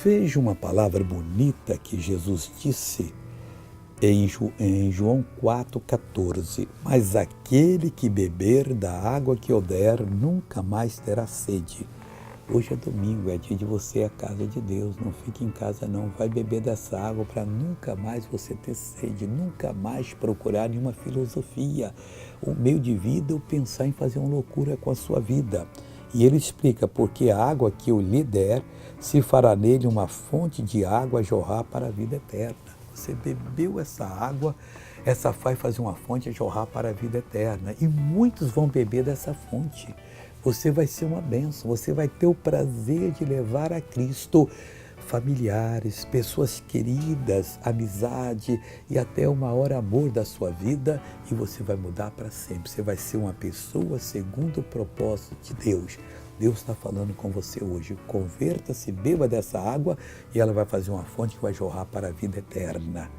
Veja uma palavra bonita que Jesus disse em João 4,14. Mas aquele que beber da água que eu der, nunca mais terá sede. Hoje é domingo, é dia de você ir à casa de Deus. Não fique em casa não, vai beber dessa água para nunca mais você ter sede, nunca mais procurar nenhuma filosofia, um meio de vida ou pensar em fazer uma loucura com a sua vida. E ele explica, porque a água que eu lhe der, se fará nele uma fonte de água a jorrar para a vida eterna. Você bebeu essa água, essa vai fazer uma fonte a jorrar para a vida eterna. E muitos vão beber dessa fonte. Você vai ser uma bênção, você vai ter o prazer de levar a Cristo familiares, pessoas queridas, amizade e até o maior amor da sua vida, e você vai mudar para sempre. Você vai ser uma pessoa segundo o propósito de Deus. Deus está falando com você hoje. Converta-se, beba dessa água e ela vai fazer uma fonte que vai jorrar para a vida eterna.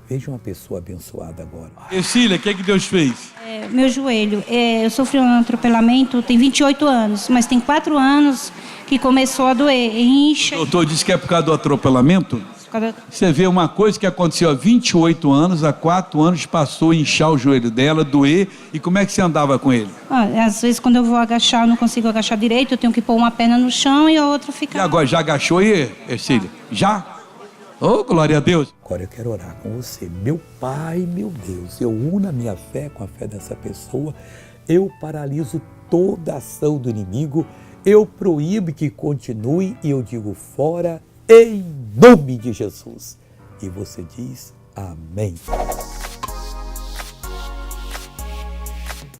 Veja uma pessoa abençoada agora. Ercília, o que é que Deus fez? Meu joelho, eu sofri um atropelamento, tem 28 anos, mas tem 4 anos que começou a doer, incha. O doutor disse que é por causa do atropelamento? Você vê uma coisa que aconteceu há 28 anos, há 4 anos passou a inchar o joelho dela, doer, e como é que você andava com ele? Às vezes quando eu vou agachar, eu não consigo agachar direito, eu tenho que pôr uma perna no chão e a outra fica... E agora, já agachou aí, Ercília? Já? Oh, glória a Deus! Agora eu quero orar com você. Meu Pai, meu Deus, eu uno a minha fé com a fé dessa pessoa, eu paraliso toda a ação do inimigo, eu proíbo que continue e eu digo fora, em nome de Jesus. E você diz amém.